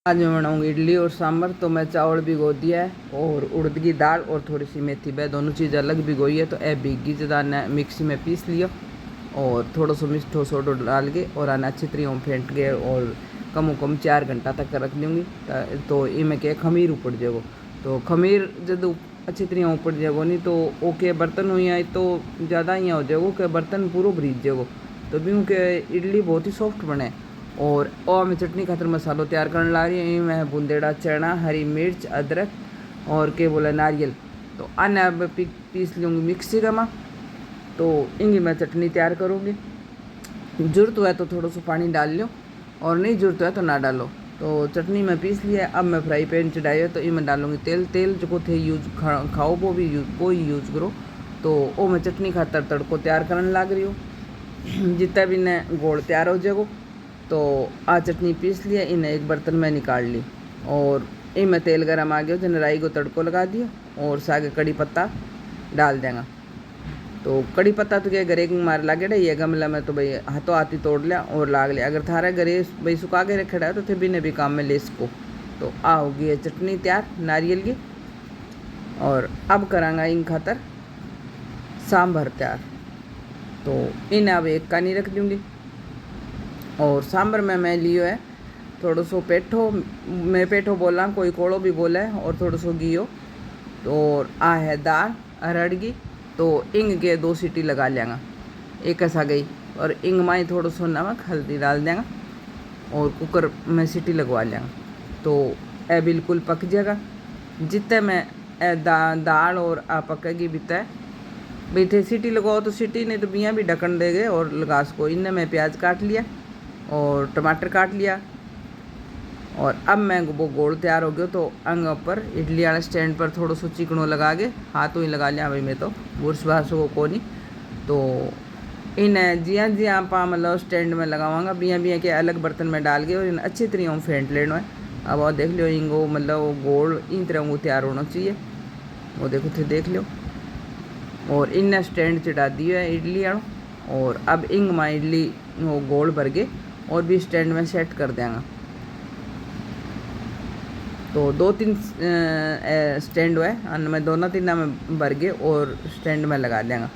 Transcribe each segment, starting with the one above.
आज मैं बनाऊंगी इडली और सांभर। तो मैं चावल भिगो दिया है और उड़द की दाल और थोड़ी सी मेथी वह दोनों चीज़ अलग भिगोई है। तो ए भीगी दाल ने मिक्सी में पीस लिया और थोड़ा सा मिठो सोडो डाल के और आना अच्छी तरह फेंट के और कम 4 घंटा तक रख लूँगी। तो इमें क्या खमीर उपड़ जाएगो। तो खमीर जब अच्छी तरह उपड़ जाएगो नहीं तो ओके बर्तन हुई है तो ज़्यादा यहाँ हो जाएगो कि बर्तन पूरा भरीज जाएगो। तो भी के इडली बहुत ही सॉफ्ट बने। और मैं चटनी खातर मसालो तैयार करने ला रही हूँ। मैं बूंदेड़ा चना, हरी मिर्च, अदरक और के बोला नारियल। तो अन्य अब पीस लूँगी मिक्सी का माँ। तो इनकी मैं चटनी तैयार करूँगी। ज़रूरत है तो थोड़ा सा पानी डाल लो और नहीं ज़रूरत है तो ना डालो। तो चटनी में पीस लिया। अब मैं फ्राई पैन चढ़ाई है तो इसमें डालूँगी तेल जो थे यूज खाओ वो ही यूज करो। तो वो मैं चटनी खातर तड़को तैयार करने लग रही हूँ। जितना भी ने गोल तैयार हो जाएगो। तो आ चटनी पीस लिया, इन्हें एक बर्तन में निकाल ली और इनमें तेल गरम आ गया तो राई को तड़को लगा दिया और सागे कड़ी पत्ता डाल देंगे। तो कड़ी पत्ता तो क्या गरे मार लागे डा ये गमला में तो भाई हाथों हाथी तोड़ लिया और लाग लिया। अगर थारा गरे भाई सुखा के रखा है तो थे बिने भी काम में ले सको। तो आ होगी है चटनी तैयार नारियल की। और अब करांगा इन खातर सांभर तैयार। तो इन्हें अब एक कानी रख दूँगी। और सांभर में मैं लियो है थोड़ा सो पेठो, मैं पेठो बोला, कोई कोड़ो भी बोला है, और थोड़ा सो घियो। तो आ है दाल अरहर की। तो इंग के 2 सीटी लगा लेंगे, एक ऐसा गई। और इंग में थोड़ा सो नमक हल्दी डाल देंगे और कुकर में सीटी लगवा लेंगे। तो ए बिल्कुल पक जाएगा। जितने में दाल और पकेगी बीते बैठे सीटी लगाओ तो सीटी, नहीं तो बियाँ भी ढक्कन देगे और लगा सको। इनने मैं प्याज काट लिया और टमाटर काट लिया। और अब मैं वो गोल तैयार हो गया। तो अंग पर इडली वाले स्टैंड पर थोड़ा सा चिकनो लगा के हाथों ही लगा लिया भाई मैं तो बुरश भाषो को नहीं। तो इन्हें जिया जिया आप मतलब स्टैंड में लगावांगा बिया के अलग बर्तन में डाल के और इन्हें अच्छी तरह फेंट लेना है। अब वो देख लो इंगो मतलब वो गोल इन तरह वो तैयार होना चाहिए। वो देखो थे देख लो। और इन्हें स्टैंड चढ़ा दिया है इडली वालों। और अब इंग में इडली वो गोल भर के और भी स्टैंड में सेट कर देंगे। तो 2-3 स्टैंड है अन्न में दोनों तीन में भर के और स्टैंड में लगा देंगे।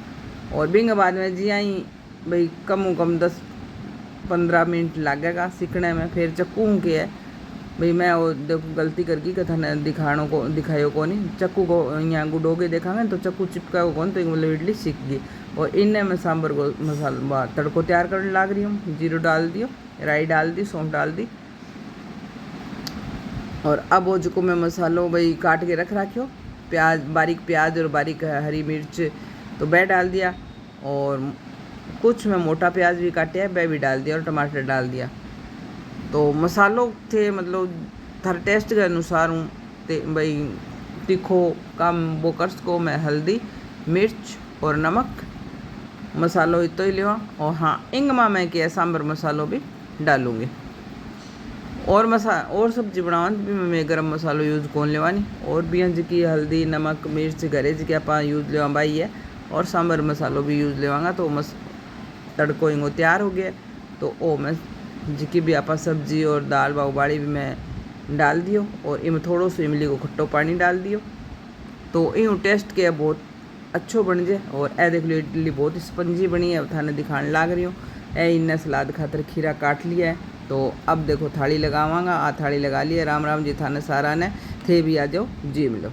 और बिंग बाद में जी आई भाई कम 10-15 मिनट लगेगा सीखने में। फिर चक्कू के है भाई मैं वो देखो गलती करके कथा ने दिखायो को नहीं चक्कू को यहाँ गुडोगे देखांगे तो चक्कू चिपका कौन तो मतलब इडली सीख गई। और इनने मैं सांभर को मसाला तड़को तैयार करने लग रही हूँ। जीरो डाल दियो, राई डाल दी, सौंफ डाल दी। और अब वो जो मैं मसालो भाई काट के रख रखियो, बारीक प्याज और बारीक हरी मिर्च तो वह डाल दिया। और कुछ मैं मोटा प्याज भी काटे है वह भी डाल दिया और टमाटर डाल दिया। तो मसालों थे मतलब थारे टेस्ट के अनुसार हूँ भाई तीखो कम वो कर सको। मैं हल्दी मिर्च और नमक मसालो इतो ही लिया। और हाँ इंग में मैं क्या सांभर मसालो भी डालूँगी। और सब्जी बनावन भी मैं गरम मसालो यूज़ कौन लेवानी। और भी जी हल्दी नमक मिर्च घरे जी आप यूज़ लेवा भाई है। और सांभर मसालो भी यूज़ लेवांगा। तो तड़को इंगो तैयार हो गया। तो ओ मैं जी भी आप सब्जी और दाल उबाली भी मैं डाल दियो। और इमें थोड़ो सो इमली को खट्टो पानी डाल दियो। तो यूँ टेस्ट के बहुत अच्छो बन जाए। और ए देख लो इडली बहुत ही स्पंजी बनी है। थाने दिखाने लग रही हूँ। इन्हें सलाद खातर खीरा काट लिया है। तो अब देखो थाली लगावांगा। थाली लगा ली है। राम राम जी थाने सारा ने थे भी आ जाओ जी मिलो।